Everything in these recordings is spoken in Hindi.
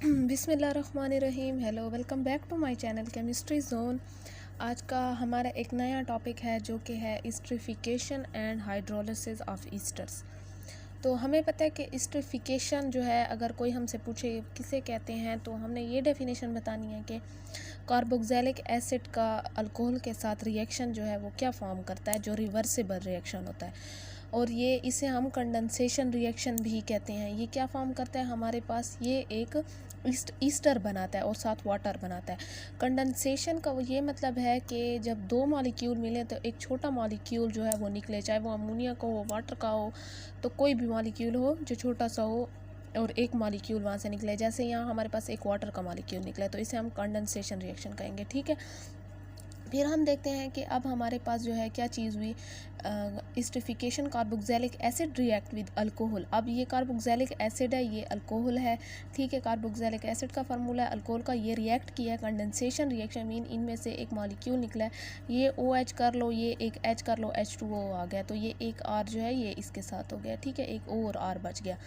बिस्मिल्लाहिर्रहमानिर्रहीम। Hello, welcome back to my channel chemistry zone. आज का हमारा एक नया टॉपिक है जो कि है इस्ट्रिफिकेशन एंड हाइड्रोलिसिस ऑफ ईस्टर्स। तो हमें पता है कि इस्ट्रिफिकेशन जो है, अगर कोई हमसे पूछे किसे कहते हैं, तो हमने ये डेफिनेशन बतानी है कि कार्बोक्सिलिक एसिड का अल्कोहल के साथ रिएक्शन जो है वो क्या फॉर्म करता है, जो रिवर्सिबल रिएक्शन होता है। और ये इसे हम कंडेंसेशन रिएक्शन भी कहते हैं। ये क्या फॉर्म करता है, हमारे पास ये एक ईस्टर बनाता है और साथ वाटर बनाता है। कंडेंसेशन का वो ये मतलब है कि जब दो मॉलिक्यूल मिले तो एक छोटा मॉलिक्यूल जो है वो निकले, चाहे वो अमोनिया का हो, वाटर का हो, तो कोई भी मॉलिक्यूल हो जो छोटा सा हो और एक मॉलिक्यूल वहाँ से निकले। जैसे यहाँ हमारे पास एक वाटर का मॉलिक्यूल निकला, तो इसे हम कंडेंसेशन रिएक्शन कहेंगे। ठीक है, फिर हम देखते हैं कि अब हमारे पास जो है क्या चीज़ हुई, esterification. Carboxylic acid react with alcohol. अब ये कार्बोक्सिलिक एसिड है, ये अल्कोहल है। ठीक है, कार्बोक्सिलिक एसिड का फार्मूला है अल्कोहल का, ये रिएक्ट किया है। कंडेंसेशन रिएक्शन मीन इनमें से एक मॉलिक्यूल निकला है, ये OH कर लो, ये एक H कर लो, H2O आ गया, तो ये एक R जो है ये इसके साथ हो गया। ठीक है, एक O और R बच गया,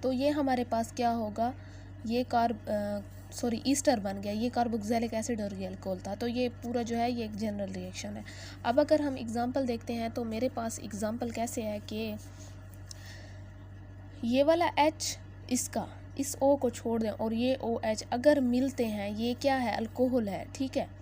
तो ये हमारे पास क्या होगा, ये ईस्टर बन गया। ये कार्बोक्सिलिक एसिड और ये अल्कोहल था, तो ये पूरा जो है ये एक जनरल रिएक्शन है। अब अगर हम एग्जांपल देखते हैं तो मेरे पास एग्जांपल कैसे है कि ये वाला H इसका इस O को छोड़ दें और ये OH अगर मिलते हैं, ये क्या है, अल्कोहल है। ठीक है,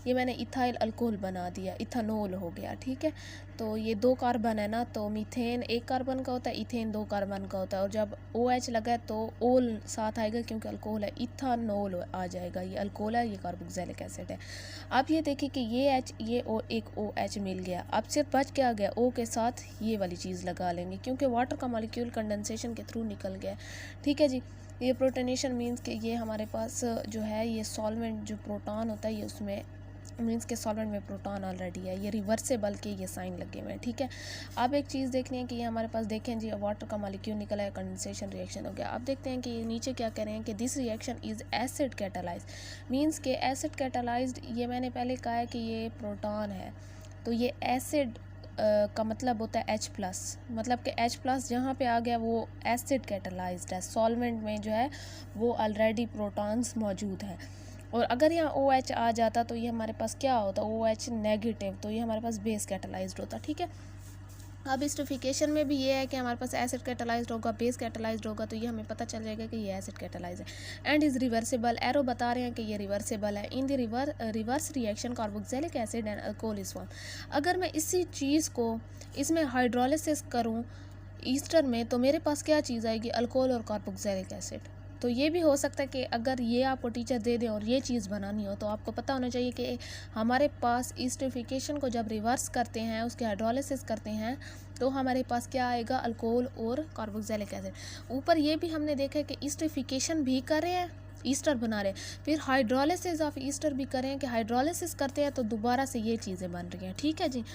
ये मैंने इथाइल अल्कोहल बना दिया, इथानोल हो गया। ठीक है, तो ये दो कार्बन है ना, तो मीथेन एक कार्बन का होता है, इथेन दो कार्बन का होता है, और जब OH लगा है तो ओल साथ आएगा क्योंकि अल्कोहल है, इथानोल आ जाएगा। ये अल्कोहल है, ये कार्बोक्सिलिक एसिड है। अब ये देखिए कि ये H ये एक OH मिल गया। अब सिर्फ बच क्या गया, O के साथ ये वाली चीज़ लगा लेंगे क्योंकि वाटर का मॉलिक्यूल कंडेंसेशन के थ्रू निकल गया। ठीक है जी, ये प्रोटोनेशन मीन्स कि ये हमारे पास जो है ये सॉल्वेंट जो प्रोटॉन होता है, ये उसमें मीन्स के सॉल्वेंट में प्रोटॉन ऑलरेडी है, ये रिवर्सेबल के ये साइन लगे हुए हैं। ठीक है, अब एक चीज़ देखनी है कि ये हमारे पास देखें जी, वाटर का मॉलिक्यूल निकला है, कंडेंसेशन रिएक्शन हो गया। अब देखते हैं कि ये नीचे क्या कह रहे हैं कि this reaction is acid catalyse. Means के एसिड कैटालाइज्ड, ये मैंने पहले कहा है कि ये प्रोटॉन है, तो ये एसिड का मतलब होता है H+, मतलब कि H+ जहाँ पे आ गया वो एसिड कैटालाइज्ड है। सॉल्वेंट में जो है वो ऑलरेडी प्रोटॉन्स मौजूद हैं, और अगर यहाँ OH आ जाता तो ये हमारे पास क्या होता, OH नेगेटिव, तो ये हमारे पास बेस कैटालाइज्ड होता। ठीक है, अब इस्टिफिकेशन में भी ये है कि हमारे पास एसिड कैटालाइज्ड होगा, बेस कैटालाइज्ड होगा, तो ये हमें पता चल जाएगा कि ये एसिड कैटालाइज है। एंड इज़ रिवर्सिबल, एरो बता रहे हैं कि ये रिवर्सिबल है। In the reverse reaction carboxylic acid and alcohol is form. अगर मैं इसी चीज़ को इसमें हाइड्रोलिसिस करूँ ईस्टर में, तो मेरे पास क्या चीज़ आएगी, अल्कोहल और कार्बोक्सिलिक एसिड। तो ये भी हो सकता है कि अगर ये आपको टीचर दे दें और ये चीज़ बनानी हो, तो आपको पता होना चाहिए कि हमारे पास इस्टिफिकेशन को जब रिवर्स करते हैं, उसके हाइड्रोलिसिस करते हैं, तो हमारे पास क्या आएगा, अल्कोहल और कार्बोक्सिलिक एसिड। ऊपर ये भी हमने देखा है कि इस्टिफिकेशन भी कर रहे हैं, ईस्टर बना रहे हैं, फिर हाइड्रोलिसिस ऑफ ईस्टर भी करें कि हाइड्रोलिसिस करते हैं तो दोबारा से ये चीज़ें बन रही हैं। ठीक है जी,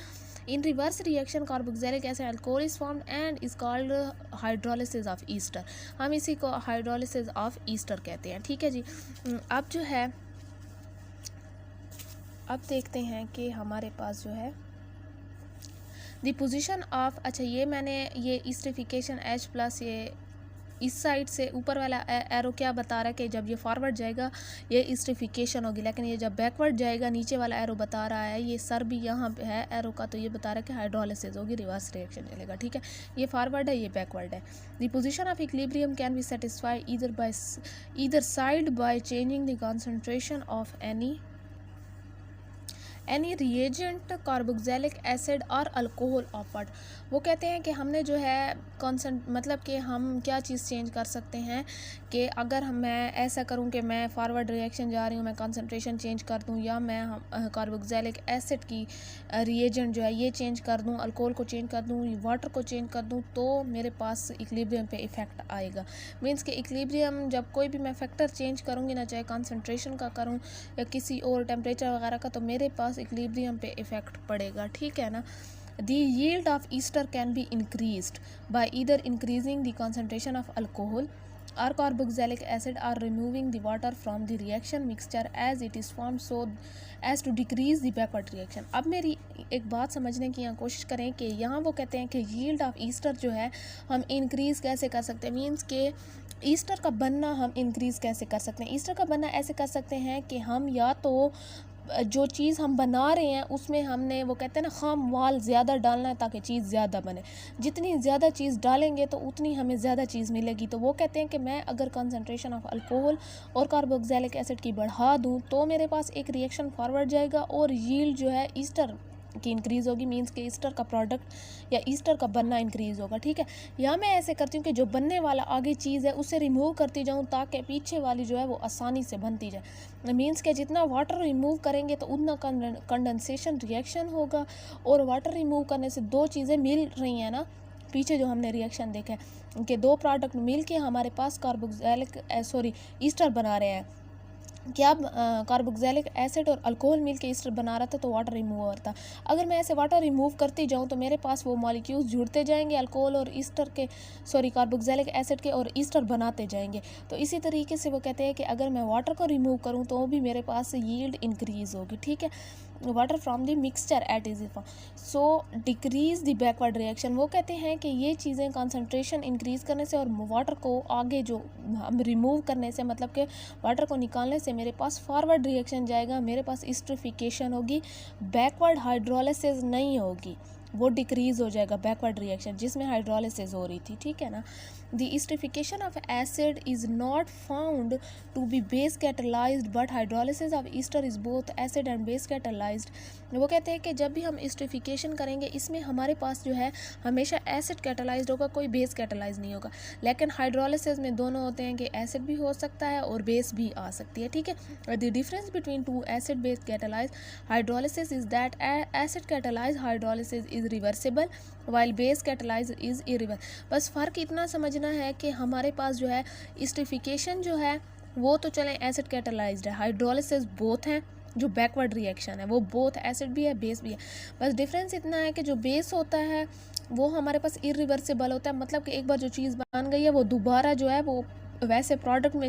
in reverse reaction carboxylic acid alcohol is formed and is called hydrolysis of ester. हम इसी को हाइड्रोलिसिस ऑफ ईस्टर कहते हैं। ठीक है जी, अब जो है, अब देखते हैं कि हमारे पास जो है द पोजीशन ऑफ, अच्छा ये मैंने ये इस्टिफिकेशन H+, ये इस साइड से ऊपर वाला एरो क्या बता रहा है कि जब ये फॉरवर्ड जाएगा ये इस्टिफिकेशन होगी, लेकिन ये जब बैकवर्ड जाएगा, नीचे वाला एरो बता रहा है, ये सर भी यहाँ पे है एरो का, तो ये बता रहा है कि हाइड्रोलिसिस होगी, रिवर्स रिएक्शन चलेगा। ठीक है, ये फॉरवर्ड है, ये बैकवर्ड है। The position of equilibrium can be satisfied either side by changing the concentration of any reagent carboxylic acid और अल्कोहल ऑफ वाटर। वो कहते हैं कि हमने जो है मतलब कि हम क्या चीज़ चेंज कर सकते हैं कि अगर मैं ऐसा करूं कि मैं फॉरवर्ड रिएक्शन जा रही हूं, मैं कंसंट्रेशन चेंज कर दूं, या मैं कार्बोक्सिलिक एसिड की रिएजेंट जो है ये चेंज कर दूं, अल्कोहल को चेंज कर दूं, वाटर को चेंज कर दूं, तो मेरे पास इक्विलिब्रियम पे इफ़ेक्ट आएगा। मीन्स कि इक्विलिब्रियम जब कोई भी मैं फैक्टर चेंज करूँगी ना, चाहे कंसंट्रेशन का करूँ या किसी और टेम्परेचर वगैरह का, तो मेरे पास इक्विलिब्रियम पे इफ़ेक्ट पड़ेगा। ठीक है ना, the yield of ester can be increased by either increasing the concentration of alcohol or carboxylic acid are removing the water from the reaction mixture as it is formed so as to decrease the backward reaction। अब मेरी एक बात समझने की यहाँ कोशिश करें कि यहाँ वो कहते हैं कि यील्ड ऑफ ईस्टर जो है हम इंक्रीज़ कैसे कर सकते हैं, मीन्स के ईस्टर का बनना हम इंक्रीज़ कैसे कर सकते हैं। ईस्टर का बनना ऐसे कर सकते हैं कि हम या तो जो चीज़ हम बना रहे हैं उसमें हमने वो कहते हैं ना खाम माल ज़्यादा डालना है ताकि चीज़ ज़्यादा बने। जितनी ज़्यादा चीज़ डालेंगे तो उतनी हमें ज़्यादा चीज़ मिलेगी। तो वो कहते हैं कि मैं अगर कंसंट्रेशन ऑफ अल्कोहल और कार्बोक्सिलिक एसिड की बढ़ा दूं तो मेरे पास एक रिएक्शन फॉरवर्ड जाएगा और यील्ड जो है ईस्टर की इंक्रीज़ होगी, मींस के ईस्टर का प्रोडक्ट या ईस्टर का बनना इंक्रीज़ होगा। ठीक है, या मैं ऐसे करती हूँ कि जो बनने वाला आगे चीज़ है उसे रिमूव करती जाऊँ ताकि पीछे वाली जो है वो आसानी से बनती जाए। मींस के जितना वाटर रिमूव करेंगे तो उतना कंडेंसेशन रिएक्शन होगा, और वाटर रिमूव करने से दो चीज़ें मिल रही हैं ना, पीछे जो हमने रिएक्शन देखा है कि दो प्रोडक्ट मिल के हमारे पास ईस्टर बना रहे हैं। क्या कार्बोक्सिलिक एसिड और अल्कोहल मिल के ईस्टर बना रहा था तो वाटर रिमूवर था। अगर मैं ऐसे वाटर रिमूव करती जाऊँ तो मेरे पास वो मॉलिक्यूल्स जुड़ते जाएंगे अल्कोहल और ईस्टर के कार्बोक्सिलिक एसिड के, और ईस्टर बनाते जाएंगे। तो इसी तरीके से वो कहते हैं कि अगर मैं वाटर को रिमूव करूँ तो भी मेरे पास यील्ड इंक्रीज़ होगी। ठीक है, water from the mixture eight is form so decrease the backward reaction. वो कहते हैं कि ये चीज़ें कंसंट्रेशन इंक्रीज़ करने से और वाटर को आगे जो हम रिमूव करने से, मतलब कि वाटर को निकालने से मेरे पास फॉरवर्ड रिएक्शन जाएगा, मेरे पास एस्टरिफिकेशन होगी, बैकवर्ड हाइड्रोलिसिस नहीं होगी, वो डिक्रीज़ हो जाएगा बैकवर्ड रिएक्शन जिसमें हाइड्रोलिसिस हो रही थी। ठीक है ना। The esterification of acid is not found to be base catalysed but hydrolysis of ester is both acid and base catalysed. वो कहते हैं कि जब भी हम एस्टरिफिकेशन करेंगे इसमें हमारे पास जो है हमेशा एसिड कैटलाइज्ड होगा, कोई बेस कैटलाइज नहीं होगा। लेकिन हाइड्रोलिसिस में दोनों होते हैं कि एसिड भी हो सकता है और बेस भी आ सकती है। ठीक है, the difference between two acid base catalyse hydrolysis is that acid catalyse hydrolysis is reversible while base catalyse is irreversible. बस फ़र्क इतना समझना है कि हमारे पास जो है एस्टरिफिकेशन जो है वो तो चलें एसिड कैटलाइज्ड है, हाइड्रोलिसिस बोथ हैं, जो बैकवर्ड रिएक्शन है वो बोथ एसिड भी है बेस भी है। बस डिफरेंस इतना है कि जो बेस होता है वो हमारे पास इरिवर्सिबल होता है, मतलब कि एक बार जो चीज़ बन गई है वो दोबारा जो है वो वैसे प्रोडक्ट में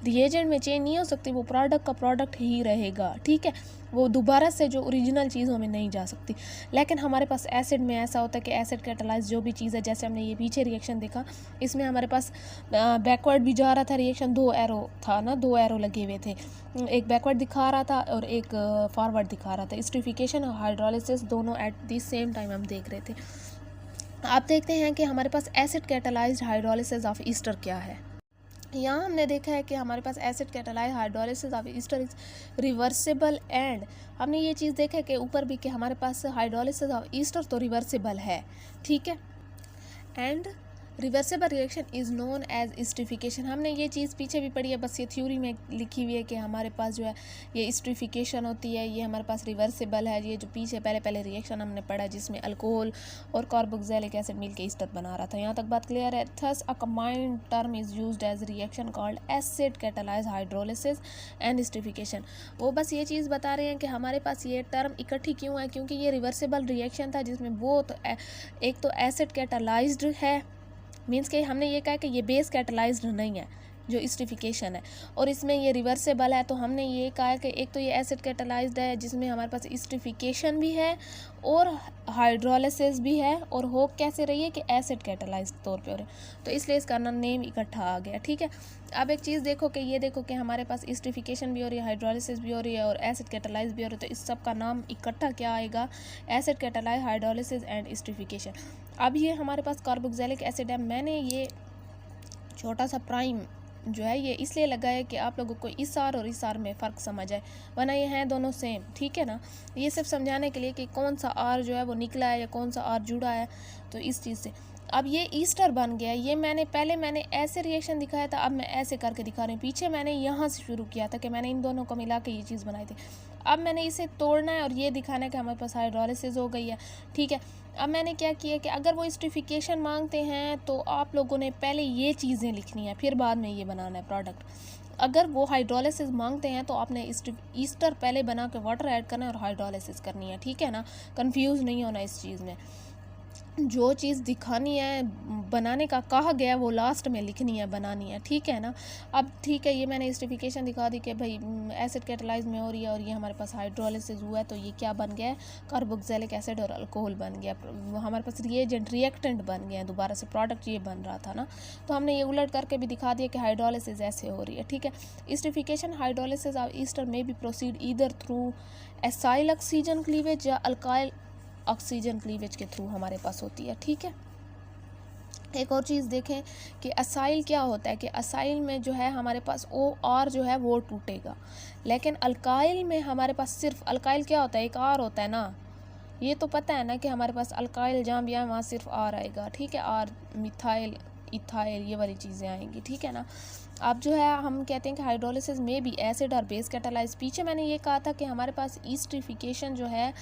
रिएजेंट में चेंज नहीं हो सकती, वो प्रोडक्ट का प्रोडक्ट ही रहेगा। ठीक है, वो दोबारा से जो ओरिजिनल चीज़ों में नहीं जा सकती। लेकिन हमारे पास एसिड में ऐसा होता है कि एसिड कैटलाइज जो भी चीज़ है, जैसे हमने ये पीछे रिएक्शन देखा, इसमें हमारे पास बैकवर्ड भी जा रहा था रिएक्शन, दो एरो था ना, दो एरो लगे हुए थे, एक बैकवर्ड दिखा रहा था और एक फॉरवर्ड दिखा रहा था। एस्टरिफिकेशन और हाइड्रोलिसिस दोनों एट द सेम टाइम हम देख रहे थे। आप देखते हैं कि हमारे पास acid catalysed hydrolysis of ester क्या है। यहाँ हमने देखा है कि हमारे पास acid catalysed hydrolysis of ester is reversible, and हमने ये चीज़ देखा है कि ऊपर भी कि हमारे पास हाइड्रोलिसिस ऑफ ईस्टर तो रिवर्सिबल है। ठीक है, and reversible reaction is known as esterification. हमने ये चीज़ पीछे भी पढ़ी है, बस ये थ्योरी में लिखी हुई है कि हमारे पास जो है ये एस्टरिफिकेशन होती है, ये हमारे पास रिवर्सिबल है। ये जो पीछे पहले रिएक्शन हमने पढ़ा जिसमें अल्कोहल और कार्बोक्सिलिक एसिड मिल के ईस्टर बना रहा था। यहाँ तक बात क्लियर है। Thus a combined term is used as reaction called acid catalysed hydrolysis and esterification. वो बस ये चीज़ बता रहे हैं कि हमारे पास ये टर्म इकट्ठी क्यों है, क्योंकि ये रिवर्सिबल रिएक्शन था जिसमें बोथ एक तो एसिड कैटलाइज्ड है, मीन्स कि हमने ये कहा कि ये बेस कैटलाइज्ड नहीं है जो एस्टरिफिकेशन है, और इसमें ये रिवर्सिबल है। तो हमने ये कहा कि एक तो ये एसिड कैटलाइज्ड है जिसमें हमारे पास एस्टरिफिकेशन भी है और हाइड्रोलिसिस भी है, और हो कैसे रही है कि एसिड कैटलाइज्ड तौर पे हो रहे, तो इसलिए इसका नेम इकट्ठा आ गया। ठीक है, अब एक चीज़ देखो कि ये देखो कि हमारे पास एस्टरिफिकेशन भी हो रही है, हाइड्रोलिसिस भी हो रही है और एसिड कैटलाइज्ड भी हो रही है, तो इस सब का नाम इकट्ठा क्या आएगा, acid catalysed hydrolysis and esterification. अब ये हमारे पास कार्बोक्सिलिक एसिड है। मैंने ये छोटा सा प्राइम जो है ये इसलिए लगा है कि आप लोगों को इस आर और इस आर में फ़र्क समझ आए, वरना ये हैं दोनों सेम। ठीक है ना, ये सिर्फ समझाने के लिए कि कौन सा आर जो है वो निकला है या कौन सा आर जुड़ा है, तो इस चीज़ से। अब ये ईस्टर बन गया, ये मैंने ऐसे रिएक्शन दिखाया था, अब मैं ऐसे करके दिखा रही हूँ। पीछे मैंने यहाँ से शुरू किया था कि मैंने इन दोनों को मिला के ये चीज़ बनाई थी। अब मैंने इसे तोड़ना है और ये दिखाना है कि हमारे पास हाइड्रोलिसिस हो गई है। ठीक है, अब मैंने क्या किया कि अगर वो एस्टरिफिकेशन मांगते हैं तो आप लोगों ने पहले ये चीज़ें लिखनी है, फिर बाद में ये बनाना है प्रोडक्ट। अगर वो हाइड्रोलिसिस मांगते हैं तो आपने ईस्टर पहले बना के वाटर ऐड करना है और हाइड्रोलिसिस करनी है। ठीक है ना, कंफ्यूज नहीं होना इस चीज़ में। जो चीज़ दिखानी है, बनाने का कहा गया, वो लास्ट में लिखनी है, बनानी है, ठीक है ना। अब ठीक है, ये मैंने स्टिफिकेशन दिखा दी कि भाई एसिड कैटालाइज में हो रही है और ये हमारे पास हाइड्रोलिसिस हुआ है, तो ये क्या बन गया है, कार्बोक्सिलिक एसिड और अल्कोहल बन गया, हमारे पास रिएजेंट रिएक्टेंट बन गए हैं, दोबारा से प्रोडक्ट ये बन रहा था ना। तो हमने ये उलट करके भी दिखा दिया कि हाइड्रोलिसिस ऐसे हो रही है, ठीक है। स्टिफिकेशन हाइड्रोलिसिस ऑफ ईस्टर में be proceed either through acyl oxygen cleavage या अल्काइल ऑक्सीजन क्लीवेज के थ्रू हमारे पास होती है, ठीक है। एक और चीज़ देखें कि असाइल क्या होता है, कि असाइल में जो है हमारे पास ओ आर जो है वो टूटेगा, लेकिन अल्काइल में हमारे पास सिर्फ अल्काइल क्या होता है, एक आर होता है ना। ये तो पता है ना कि हमारे पास अल्काइल जहाँ भी आए वहाँ सिर्फ आर आएगा, ठीक है, आर मिथाइल इथाइल ये वाली चीज़ें आएंगी, ठीक है ना। अब जो है हम कहते हैं कि हाइड्रोलिसिस में भी एसिड और बेस कैटालाइज, पीछे मैंने ये कहा था कि हमारे पास ईस्ट्रिफिकेशन जो है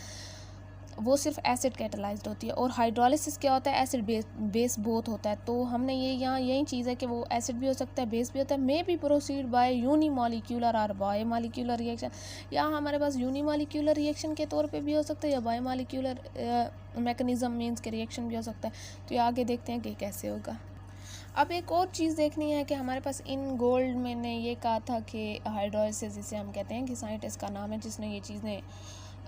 वो सिर्फ एसिड कैटालाइज्ड होती है, और हाइड्रोलिसिस क्या होता है, एसिड बेस बोथ होता है। तो हमने ये यहाँ यही चीज़ है कि वो एसिड भी हो सकता है, बेस भी होता है। May be proceed bye unimolecular और बायोमॉलिक्यूलर रिएक्शन, या हमारे पास यूनिमॉलिक्यूलर रिएक्शन के तौर पे भी हो सकता है, या बायोमॉलिक्यूलर मैकेनिज्म मीन्स के रिएक्शन भी हो सकता है। तो ये आगे देखते हैं कि कैसे होगा। अब एक और चीज़ देखनी है कि हमारे पास इन गोल्ड मैंने ये कहा था कि हाइड्रोलिसिस जिसे हम कहते हैं, कि साइंटिस्ट का नाम है जिसने ये चीज़ें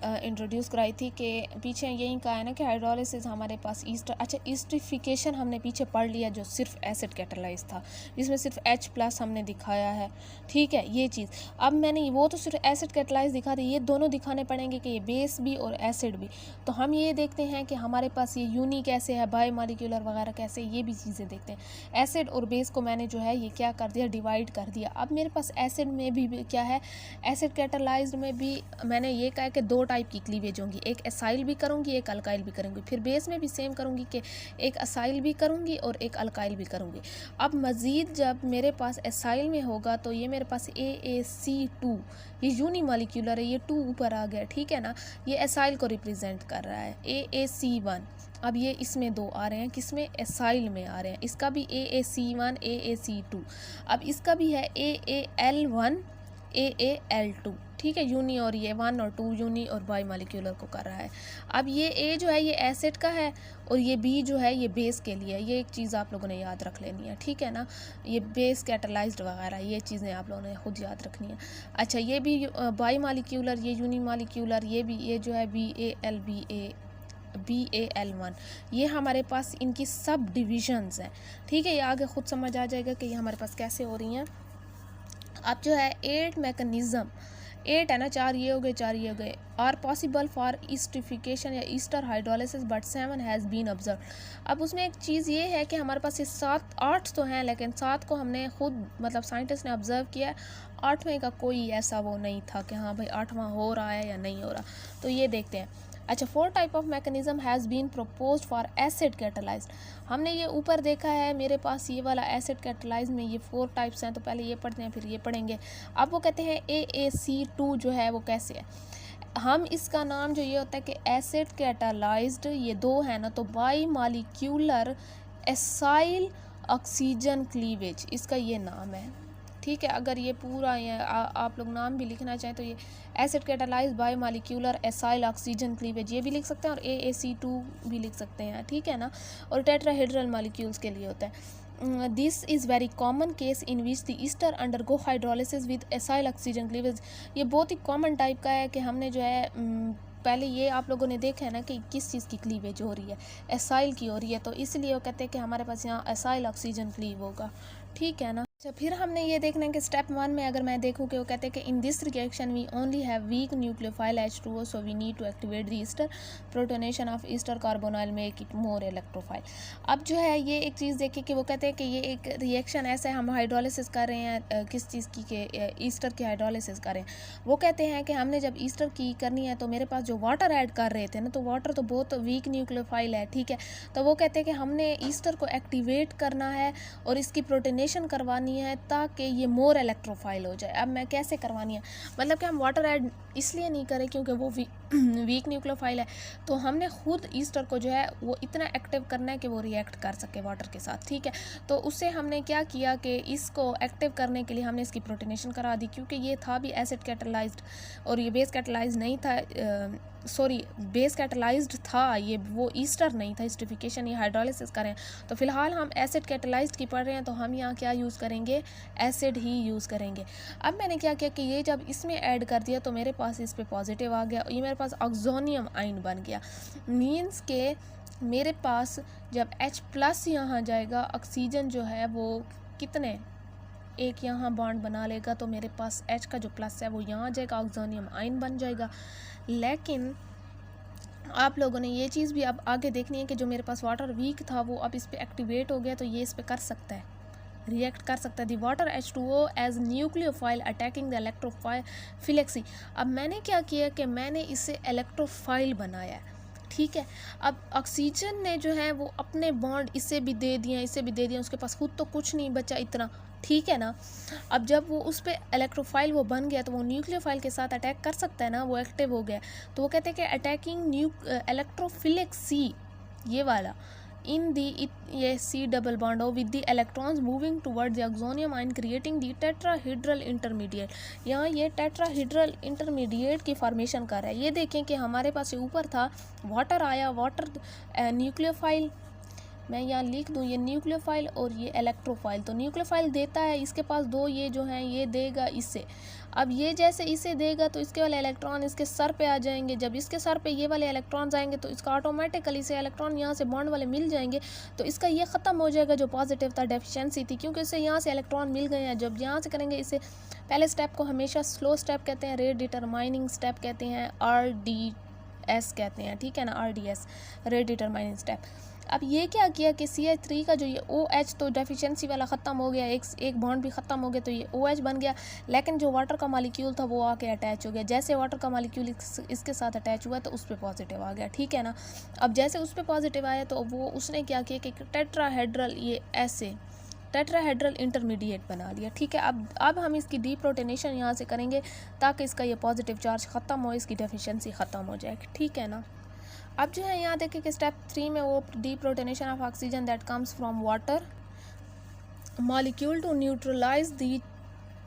इंट्रोड्यूस कराई थी, कि पीछे यही कहा है ना कि हाइड्रोलिसिस हमारे पास ईस्टर, अच्छा ईस्ट्रिफिकेशन हमने पीछे पढ़ लिया जो सिर्फ एसिड कैटालाइज था, जिसमें सिर्फ H+ हमने दिखाया है, ठीक है, ये चीज़। अब मैंने वो तो सिर्फ एसिड कैटालाइज दिखा दी, ये दोनों दिखाने पड़ेंगे कि ये बेस भी और एसिड भी। तो हम ये देखते हैं कि हमारे पास ये यूनी कैसे है, बायोमॉलिक्यूलर वगैरह कैसे, ये भी चीज़ें देखते हैं। एसिड और बेस को मैंने जो है ये क्या कर दिया, डिवाइड कर दिया। अब मेरे पास एसिड में भी क्या है, एसिड कैटालाइज्ड में भी मैंने ये कहा कि दो टाइप की क्लीवेज होंगी, एक एसाइल भी करूँगी, एक अल्काइल भी करूँगी। फिर बेस में भी सेम करूँगी कि एक एसाइल भी करूँगी और एक अल्काइल भी करूँगी। अब मज़ीद जब मेरे पास एसाइल में होगा तो ये मेरे पास AaC2, ये यूनिमॉलिक्यूलर है, ये 2 ऊपर आ गया, ठीक है ना, ये एसाइल को रिप्रेजेंट कर रहा है, AaC1। अब ये इसमें 2 आ रहे हैं, किसमें, एसाइल में आ रहे हैं। इसका भी AaC1 AaC2, अब इसका भी है AaL1 AaL2, ठीक है, यूनी और ये 1 और 2 यूनी और बायोमॉलिक्यूलर को कर रहा है। अब ये A जो है ये एसिड का है और ये B जो है ये बेस के लिए है। ये एक चीज़ आप लोगों ने याद रख लेनी है, ठीक है ना, ये बेस कैटालाइज्ड वगैरह ये चीज़ें आप लोगों ने खुद याद रखनी है। अच्छा, ये भी बायोमॉलिक्यूलर, ये यूनिमॉलिक्यूलर, ये भी, ये जो है BaL1, ये हमारे पास इनकी सब डिविजन्स हैं, ठीक है। ये आगे खुद समझ आ जाएगा कि ये हमारे पास कैसे हो रही हैं। अब जो है 8 मैकेनिज़्म, 8 है ना, 4 ये हो गए, 4 ये हो गए, आर पॉसिबल फॉर ईस्ट्रिफिकेशन या ester hydrolysis but 7 has been observe. अब उसमें एक चीज़ ये है कि हमारे पास ये 7 8 तो हैं, लेकिन 7 को हमने खुद मतलब साइंटिस्ट ने ऑब्जर्व किया है, 8वें का कोई ऐसा वो नहीं था कि हाँ भाई 8वां हो रहा है या नहीं हो रहा। तो ये देखते हैं। अच्छा, 4 type of mechanism has been proposed for acid catalysed. हमने ये ऊपर देखा है, मेरे पास ये वाला एसिड कैटालाइज में ये 4 टाइप्स हैं, तो पहले ये पढ़ते हैं फिर ये पढ़ेंगे। अब वो कहते हैं AaC2 जो है वो कैसे है। हम इसका नाम जो ये होता है कि एसिड कैटालाइज्ड, ये 2 है ना, तो by molecular acyl oxygen cleavage इसका ये नाम है, ठीक है। अगर ये पूरा ये आप लोग नाम भी लिखना चाहें तो ये acid catalyse bimolecular acyl oxygen cleavage ये भी लिख सकते हैं, और AaC2 भी लिख सकते हैं, ठीक है ना। और टेट्राहेड्रल मालिक्यूल्स के लिए होता है। This is very common case in which the Easter undergo hydrolysis with acyl oxygen cleavage. ये बहुत ही कॉमन टाइप का है कि हमने जो है पहले ये आप लोगों ने देखा है ना कि किस चीज़ की क्लीवेज हो रही है, एसाइल की हो रही है, तो इसलिए वो कहते हैं कि हमारे पास यहाँ एसाइल ऑक्सीजन क्लीव होगा, ठीक है ना। अच्छा, फिर हमने ये देखना है कि स्टेप 1 में अगर मैं देखूँ कि वो कहते हैं कि in this reaction we only have weak nucleophile H2O, so we need to activate the ester protonation of ester carbonyl make it more electrophile. अब जो है ये एक चीज़ देखिए कि वो कहते हैं कि ये एक रिएक्शन ऐसे हम हाइड्रोलिसिस कर रहे हैं, किस चीज़ की के ईस्टर की हाइड्रोलिसिस कर रहे हैं। वो कहते हैं कि हमने जब ईस्टर की करनी है तो मेरे पास जो वाटर ऐड कर रहे थे ना, तो वाटर तो बहुत वीक न्यूक्लियोफाइल है, ठीक है। तो वो कहते हैं कि हमने ईस्टर को एक्टिवेट करना है और इसकी प्रोटोनेशन करवानी है ताकि ये मोर इलेक्ट्रोफाइल हो जाए। अब मैं कैसे करवानी है, मतलब कि हम वाटर ऐड इसलिए नहीं करें क्योंकि वो वीक न्यूक्लियोफाइल है, तो हमने खुद ईस्टर को जो है वो इतना एक्टिव करना है कि वो रिएक्ट कर सके वाटर के साथ, ठीक है। तो उससे हमने क्या किया कि इसको एक्टिव करने के लिए हमने इसकी प्रोटोनेशन करा दी, क्योंकि ये था भी एसिड कैटालाइज्ड और ये बेस कैटालाइज्ड नहीं था, सॉरी बेस कैटलाइज्ड था, ये वो ईस्टर नहीं था, एस्टरिफिकेशन ये हाइड्रोलिसिस करें। तो फिलहाल हम एसिड कैटलाइज्ड की पढ़ रहे हैं, तो हम यहाँ क्या यूज़ करेंगे, एसिड ही यूज़ करेंगे। अब मैंने क्या किया कि ये जब इसमें ऐड कर दिया तो मेरे पास इस पे पॉजिटिव आ गया, ये मेरे पास ऑक्सोनियम आइन बन गया। मीन्स के मेरे पास जब H+ यहाँ जाएगा, ऑक्सीजन जो है वो कितने एक यहाँ बॉन्ड बना लेगा, तो मेरे पास H का जो प्लस है वो यहाँ जाएगा, ऑक्सोनियम आइन बन जाएगा। लेकिन आप लोगों ने ये चीज़ भी अब आगे देखनी है कि जो मेरे पास वाटर वीक था वो अब इस पर एक्टिवेट हो गया, तो ये इस पर कर सकता है, रिएक्ट कर सकता है। The water H2O as nucleophile attacking the electrophilic C. अब मैंने क्या किया कि मैंने इसे इलेक्ट्रोफाइल बनाया है, ठीक है। अब ऑक्सीजन ने जो है वो अपने बॉन्ड इसे भी दे दिया, इसे भी दे दिया, उसके पास खुद तो कुछ नहीं बचा इतना, ठीक है ना। अब जब वो उस पर इलेक्ट्रोफाइल वो बन गया तो वो न्यूक्लियोफाइल के साथ अटैक कर सकता है ना, वो एक्टिव हो गया। तो वो कहते हैं कि अटैकिंग इलेक्ट्रोफिलिक सी, ये वाला इन दी ये C डबल बॉन्ड हो with the electrons moving toward the oxonium आइन क्रिएटिंग द टेट्राहीड्रल इंटरमीडिएट। यहाँ ये टेट्राहीड्रल इंटरमीडिएट की फॉर्मेशन कर रहा है। ये देखें कि हमारे पास ऊपर था वाटर आया, वाटर न्यूक्लियोफाइल, मैं यहाँ लिख दूँ ये न्यूक्लियोफाइल और ये इलेक्ट्रोफाइल। तो न्यूक्लियोफाइल देता है, इसके पास दो ये जो हैं ये देगा इससे। अब ये जैसे इसे देगा तो इसके वाले इलेक्ट्रॉन इसके सर पे आ जाएंगे, जब इसके सर पे ये वाले इलेक्ट्रॉन्स आएंगे तो इसका ऑटोमेटिकली से इलेक्ट्रॉन यहाँ से बॉन्ड वाले मिल जाएंगे, तो इसका ये ख़त्म हो जाएगा जो पॉजिटिव था, डेफिशिएंसी थी, क्योंकि इससे यहाँ से इलेक्ट्रॉन मिल गए हैं। जब यहाँ से करेंगे इसे, पहले स्टेप को हमेशा स्लो स्टेप कहते हैं, रेट डिटरमाइनिंग स्टेप कहते हैं, RDS कहते हैं, ठीक है ना, RDS रेट डिटरमाइनिंग स्टेप। अब ये क्या किया कि CH3 का जो ये OH तो डेफिशिएंसी वाला ख़त्म हो गया, एक बॉन्ड भी ख़त्म हो गया, तो ये OH बन गया। लेकिन जो वाटर का मॉलिक्यूल था वो आके अटैच हो गया, जैसे वाटर का मॉलिक्यूल इसके साथ अटैच हुआ तो उस पर पॉजिटिव आ गया, ठीक है ना। अब जैसे उस पर पॉजिटिव आया तो वो उसने क्या किया कि टेट्राहेड्रल ये ऐसे टेट्राहेड्रल इंटरमीडिएट बना लिया, ठीक है। अब हम इसकी डीप्रोटोनेशन यहाँ से करेंगे ताकि इसका ये पॉजिटिव चार्ज ख़त्म हो, इसकी डेफिशिएंसी ख़त्म हो जाए, ठीक है ना। अब जो है यहाँ देखिए कि स्टेप 3 में वो deprotonation of oxygen that comes from water molecule to neutralise the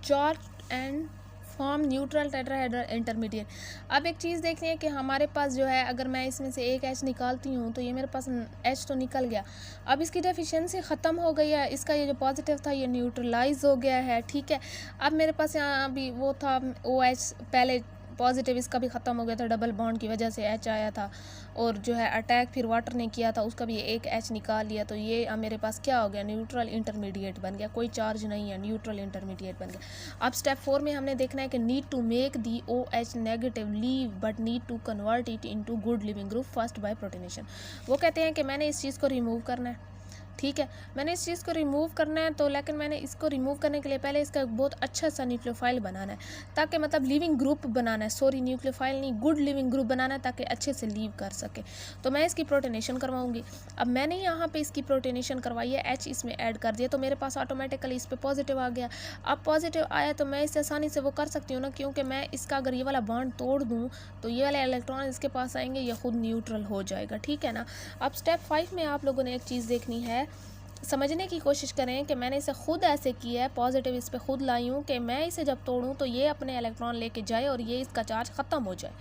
charge and form neutral tetrahedral intermediate. अब एक चीज़ देखनी है कि हमारे पास जो है, अगर मैं इसमें से एक H निकालती हूँ तो ये मेरे पास H तो निकल गया, अब इसकी डेफिशिएंसी ख़त्म हो गई है, इसका ये जो पॉजिटिव था ये न्यूट्रलाइज हो गया है, ठीक है। अब मेरे पास यहाँ अभी वो था OH पहले पॉजिटिव, इसका भी ख़त्म हो गया था, डबल बॉन्ड की वजह से H आया था, और जो है अटैक फिर वाटर ने किया था, उसका भी एक H निकाल लिया, तो ये अब मेरे पास क्या हो गया, न्यूट्रल इंटरमीडिएट बन गया, कोई चार्ज नहीं है, न्यूट्रल इंटरमीडिएट बन गया। अब स्टेप 4 में हमने देखना है कि need to make the OH negative leave but need to convert it into good leaving group first by protonation. वो कहते हैं कि मैंने इस चीज़ को रिमूव करना है, ठीक है, मैंने इस चीज़ को रिमूव करना है, तो लेकिन मैंने इसको रिमूव करने के लिए पहले इसका एक बहुत अच्छा सा न्यूक्लियोफाइल बनाना है, ताकि मतलब लिविंग ग्रुप बनाना है, सॉरी न्यूक्लियोफाइल नहीं, गुड लिविंग ग्रुप बनाना है ताकि अच्छे से लीव कर सके। तो मैं इसकी प्रोटोनेशन करवाऊंगी। अब मैंने यहाँ पे इसकी प्रोटोनेशन करवाई है, H इसमें ऐड कर दिया, तो मेरे पास ऑटोमेटिकली इस पर पॉजिटिव आ गया। अब पॉजिटिव आया तो मैं इसे आसानी से वो कर सकती हूँ ना, क्योंकि मैं इसका अगर ये वाला बॉन्ड तोड़ दूँ तो ये वाले इलेक्ट्रॉन इसके पास आएंगे, ये खुद न्यूट्रल हो जाएगा, ठीक है ना। अब स्टेप 5 में आप लोगों ने एक चीज़ देखनी है, समझने की कोशिश करें कि मैंने इसे खुद ऐसे किया है, पॉजिटिव इस पे खुद लाई हूँ कि मैं इसे जब तोड़ूँ तो ये अपने इलेक्ट्रॉन लेके जाए और ये इसका चार्ज ख़त्म हो जाए,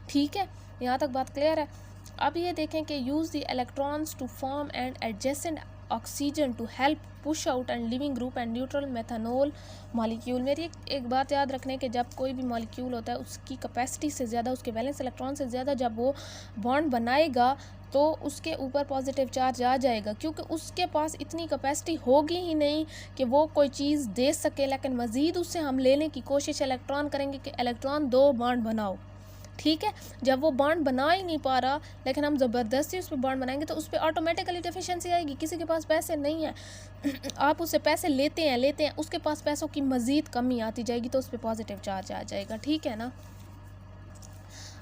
ठीक है, यहाँ तक बात क्लियर है। अब ये देखें कि use the electrons to form and adjacent oxygen to help push out and leaving group and neutral methanol molecule. मेरी एक बात याद रखने कि जब कोई भी मॉलिक्यूल होता है उसकी कैपेसिटी से ज़्यादा, उसके वैलेंस इलेक्ट्रॉन से ज़्यादा जब वो बॉन्ड बनाएगा तो उसके ऊपर पॉजिटिव चार्ज आ जाएगा, क्योंकि उसके पास इतनी कैपेसिटी होगी ही नहीं कि वो कोई चीज़ दे सके, लेकिन मज़ीद उससे हम लेने की कोशिश इलेक्ट्रॉन करेंगे कि इलेक्ट्रॉन 2 बॉन्ड बनाओ, ठीक है। जब वो बॉन्ड बना ही नहीं पा रहा लेकिन हम ज़बरदस्ती उस पर बॉन्ड बनाएंगे तो उस पर ऑटोमेटिकली डेफिशिएंसी आएगी। किसी के पास पैसे नहीं है, आप उससे पैसे लेते हैं, उसके पास पैसों की मज़ीद कमी आती जाएगी तो उस पर पॉजिटिव चार्ज आ जाएगा, ठीक है ना।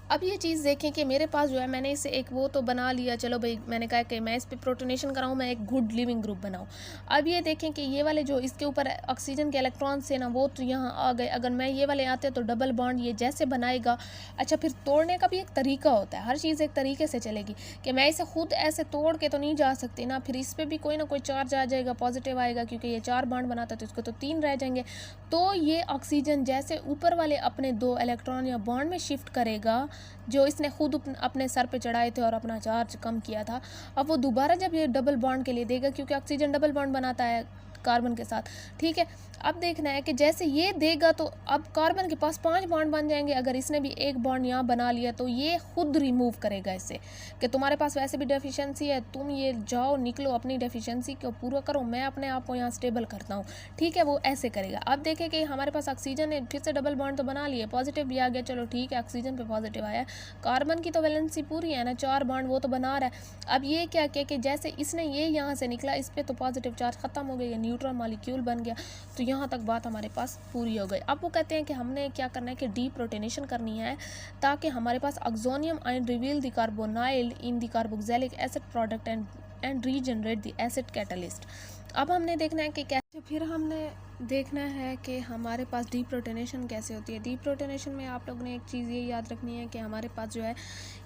अब ये चीज़ देखें कि मेरे पास जो है, मैंने इसे एक वो तो बना लिया, चलो भाई मैंने कहा कि मैं इस पर प्रोटोनेशन कराऊँ, मैं एक गुड लिविंग ग्रुप बनाऊँ। अब ये देखें कि ये वाले जो इसके ऊपर ऑक्सीजन के इलेक्ट्रॉन से ना वो तो यहाँ आ गए, अगर मैं ये वाले आते तो डबल बॉन्ड ये जैसे बनाएगा। अच्छा, फिर तोड़ने का भी एक तरीका होता है, हर चीज़ एक तरीके से चलेगी कि मैं इसे खुद ऐसे तोड़ के तो नहीं जा सकती ना, फिर इस पर भी कोई ना कोई चार्ज आ जाएगा, पॉजिटिव आएगा, क्योंकि ये 4 बॉन्ड बनाता है तो इसको तो 3 रह जाएंगे। तो ये ऑक्सीजन जैसे ऊपर वाले अपने 2 इलेक्ट्रॉन या बॉन्ड में शिफ्ट करेगा जो इसने खुद अपने सर पे चढ़ाए थे और अपना चार्ज कम किया था। अब वो दोबारा जब ये डबल बॉन्ड के लिए देगा, क्योंकि ऑक्सीजन डबल बॉन्ड बनाता है कार्बन के साथ, ठीक है। अब देखना है कि जैसे ये देगा तो अब कार्बन के पास 5 बॉन्ड बन जाएंगे। अगर इसने भी एक बॉन्ड यहाँ बना लिया तो ये खुद रिमूव करेगा इससे, कि तुम्हारे पास वैसे भी डेफिशिएंसी है, तुम ये जाओ निकलो अपनी डेफिशिएंसी को पूरा करो, मैं अपने आप को यहाँ स्टेबल करता हूँ, ठीक है। वो ऐसे करेगा। अब देखें कि हमारे पास ऑक्सीजन है, फिर से डबल बॉन्ड तो बना लिए, पॉजिटिव भी आ गया, चलो ठीक है, ऑक्सीजन पे पॉजिटिव आया। कार्बन की तो वैलेंसी पूरी है ना, 4 बॉन्ड वो तो बना रहा है। अब ये क्या कि जैसे इसने ये यहाँ से निकला, इस पर तो पॉजिटिव चार्ज खत्म हो गया, ये न्यूट्रॉन मॉलिक्यूल बन गया। तो यहाँ तक बात हमारे पास पूरी हो गई। अब वो कहते हैं कि हमने क्या करना है कि डीप्रोटोनेशन करनी है, ताकि हमारे पास oxonium ion reveal the carbonyl in the carboxylic acid product and regenerate the acid catalyst. अब हमने देखना है कि कैसे, फिर हमने देखना है कि हमारे पास डीप्रोटोनेशन कैसे होती है। डीप्रोटोनेशन में आप लोगों ने एक चीज़ ये याद रखनी है कि हमारे पास जो है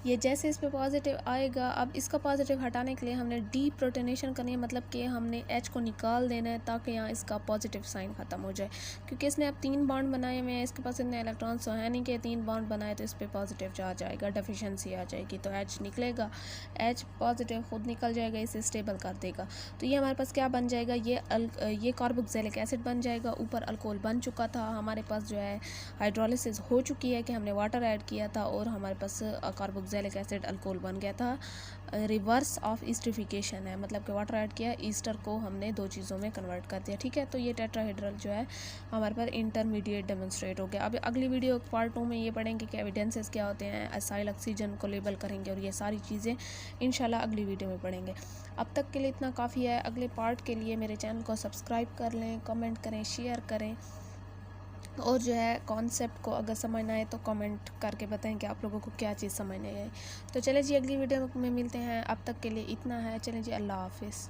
ये जैसे इस पे पॉजिटिव आएगा, अब इसका पॉजिटिव हटाने के लिए हमने डीप्रोटोनेशन करनी है, मतलब कि हमने H को निकाल देना है ताकि यहाँ इसका पॉजिटिव साइन ख़त्म हो जाए। क्योंकि इसने अब 3 बॉन्ड बनाए हुए हैं, इसके पास इतने इलेक्ट्रॉन्स तो है नहीं कि 3 बॉन्ड बनाए तो इस पर पॉजिटिव चार्ज आएगा, डेफिशिएंसी आ जाएगी। तो H निकलेगा, H पॉजिटिव खुद निकल जाएगा, इसे स्टेबल कर देगा। तो ये हमारे पास क्या बन जाएगा, ये कार्बोक्सिलिक एसिड बन जाएगा। ऊपर अल्कोहल बन चुका था, हमारे पास जो है हाइड्रोलिसिस हो चुकी है कि हमने वाटर ऐड किया था और हमारे पास कार्बोक्सिलिक एसिड अल्कोहल बन गया था। रिवर्स ऑफ ईस्टरिफिकेशन है, मतलब कि वाटर ऐड किया, ईस्टर को हमने 2 चीज़ों में कन्वर्ट कर दिया, ठीक है। तो ये टेट्राहेड्रल जो है हमारे पर इंटरमीडिएट डेमोन्स्ट्रेट हो गया। अब अगली वीडियो पार्ट 2 में ये पढ़ेंगे कि एविडेंसेस क्या होते हैं, एसाइल ऑक्सीजन को लेबल करेंगे और ये सारी चीज़ें इंशाल्लाह अगली वीडियो में पढ़ेंगे। अब तक के लिए इतना काफ़ी है। अगले पार्ट के लिए मेरे चैनल को सब्सक्राइब कर लें, कमेंट करें, शेयर करें, और जो है कॉन्सेप्ट को अगर समझना है तो कमेंट करके बताएं कि आप लोगों को क्या चीज़ समझ नहीं आई। तो चले जी अगली वीडियो में मिलते हैं। अब तक के लिए इतना है, चलें जी, अल्लाह हाफिज़।